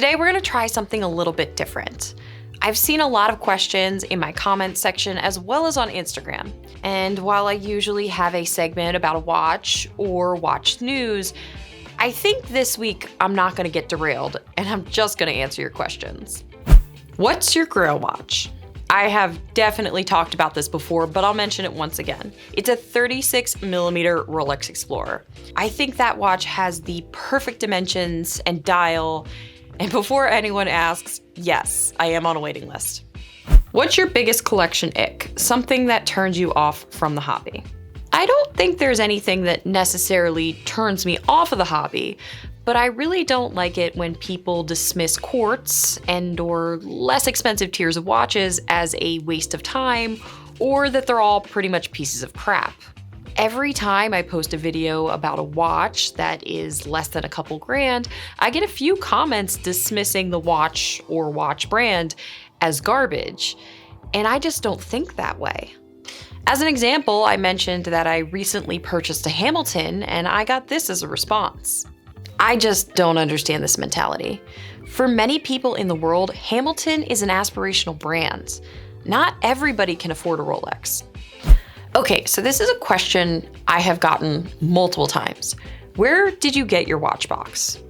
Today we're gonna try something a little bit different. I've seen a lot of questions in my comment section as well as on Instagram. And while I usually have a segment about a watch or watch news, I think this week I'm not gonna get derailed and I'm just gonna answer your questions. What's your Grail watch? I have definitely talked about this before, but I'll mention it once again. It's a 36mm Rolex Explorer. I think that watch has the perfect dimensions and dial. And before anyone asks, yes, I am on a waiting list. What's your biggest collection ick? Something that turns you off from the hobby? I don't think there's anything that necessarily turns me off of the hobby, but I really don't like it when people dismiss quartz and/or less expensive tiers of watches as a waste of time, or that they're all pretty much pieces of crap. Every time I post a video about a watch that is less than a couple grand, I get a few comments dismissing the watch or watch brand as garbage, and I just don't think that way. As an example, I mentioned that I recently purchased a Hamilton and I got this as a response. I just don't understand this mentality. For many people in the world, Hamilton is an aspirational brand. Not everybody can afford a Rolex. Okay, so this is a question I have gotten multiple times. Where did you get your watch box?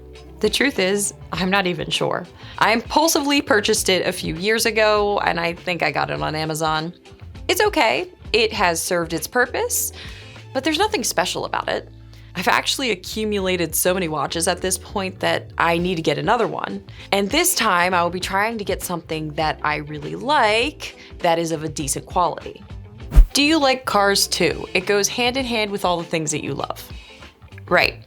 The truth is, I'm not even sure. I impulsively purchased it a few years ago, and I think I got it on Amazon. It's okay, it has served its purpose, but there's nothing special about it. I've actually accumulated so many watches at this point that I need to get another one. And this time I will be trying to get something that I really like that is of a decent quality. Do you like cars too? It goes hand in hand with all the things that you love. Right.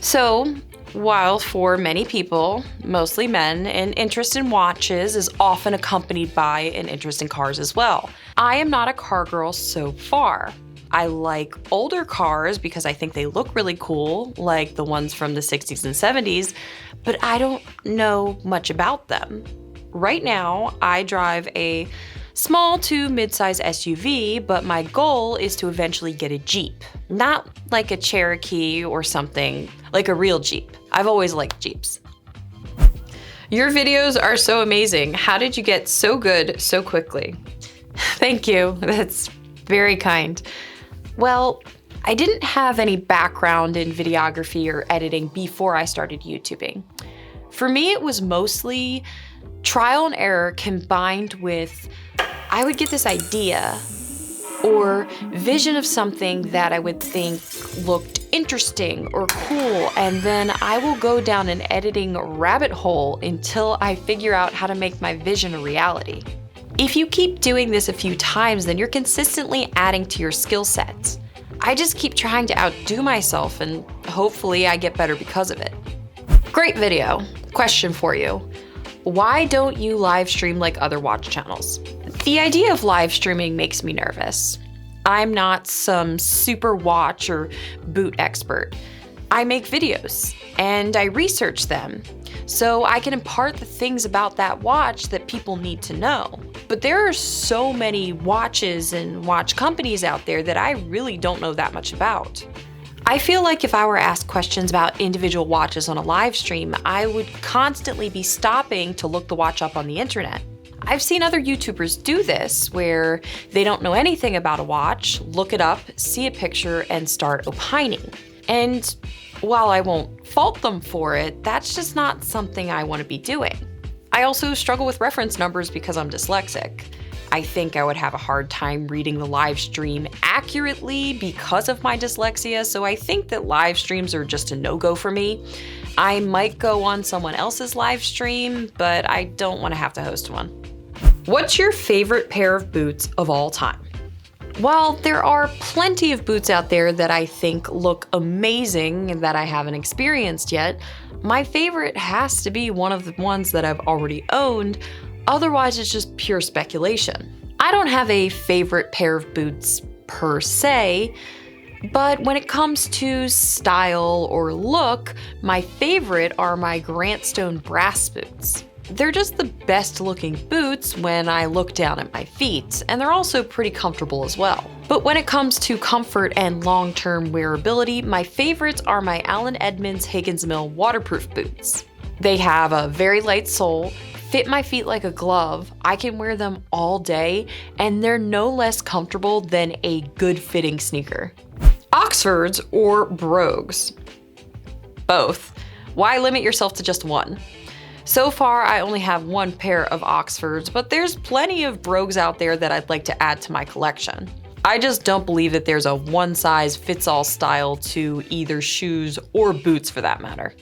So, while for many people, mostly men, an interest in watches is often accompanied by an interest in cars as well. I am not a car girl so far. I like older cars because I think they look really cool, like the ones from the 60s and 70s, but I don't know much about them. Right now, I drive a small to mid-size SUV, but my goal is to eventually get a Jeep. Not like a Cherokee or something, like a real Jeep. I've always liked Jeeps. Your videos are so amazing. How did you get so good so quickly? Thank you, that's very kind. Well, I didn't have any background in videography or editing before I started YouTubing. For me, it was mostly trial and error combined with I would get this idea or vision of something that I would think looked interesting or cool, and then I will go down an editing rabbit hole until I figure out how to make my vision a reality. If you keep doing this a few times, then you're consistently adding to your skill set. I just keep trying to outdo myself and hopefully I get better because of it. Great video. Question for you. Why don't you live stream like other watch channels? The idea of live streaming makes me nervous. I'm not some super watch or boot expert. I make videos and I research them so I can impart the things about that watch that people need to know. But there are so many watches and watch companies out there that I really don't know that much about. I feel like if I were asked questions about individual watches on a live stream, I would constantly be stopping to look the watch up on the internet. I've seen other YouTubers do this, where they don't know anything about a watch, look it up, see a picture, and start opining. And while I won't fault them for it, that's just not something I want to be doing. I also struggle with reference numbers because I'm dyslexic. I think I would have a hard time reading the live stream accurately because of my dyslexia, so I think that live streams are just a no-go for me. I might go on someone else's live stream, but I don't want to have to host one. What's your favorite pair of boots of all time? While there are plenty of boots out there that I think look amazing and that I haven't experienced yet, my favorite has to be one of the ones that I've already owned. Otherwise, it's just pure speculation. I don't have a favorite pair of boots per se, but when it comes to style or look, my favorite are my Grant Stone brass boots. They're just the best looking boots when I look down at my feet, and they're also pretty comfortable as well. But when it comes to comfort and long-term wearability, my favorites are my Allen Edmonds Higgins Mill waterproof boots. They have a very light sole, fit my feet like a glove, I can wear them all day, and they're no less comfortable than a good fitting sneaker. Oxfords or brogues? Both. Why limit yourself to just one? So far, I only have one pair of Oxfords, but there's plenty of brogues out there that I'd like to add to my collection. I just don't believe that there's a one-size-fits-all style to either shoes or boots for that matter.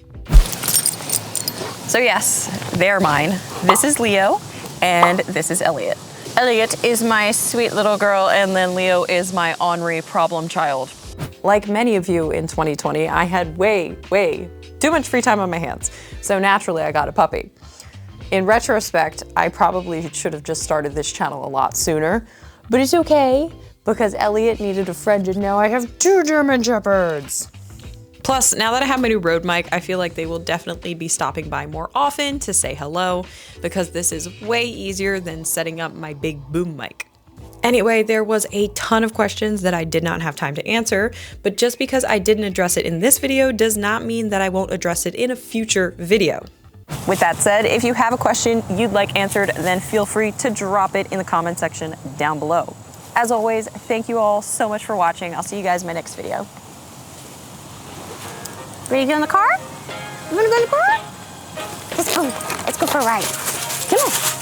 So yes, they're mine. This is Leo, and this is Elliot. Elliot is my sweet little girl, and then Leo is my ornery problem child. Like many of you in 2020, I had way too much free time on my hands, so naturally I got a puppy. In retrospect, I probably should have just started this channel a lot sooner, but it's okay, because Elliot needed a friend, and now I have 2 German Shepherds. Plus, now that I have my new Rode mic, I feel like they will definitely be stopping by more often to say hello, because this is way easier than setting up my big boom mic. Anyway, there was a ton of questions that I did not have time to answer, but just because I didn't address it in this video does not mean that I won't address it in a future video. With that said, if you have a question you'd like answered, then feel free to drop it in the comment section down below. As always, thank you all so much for watching. I'll see you guys in my next video. Ready to go in the car? You wanna go in the car? Let's go for a ride. Come on.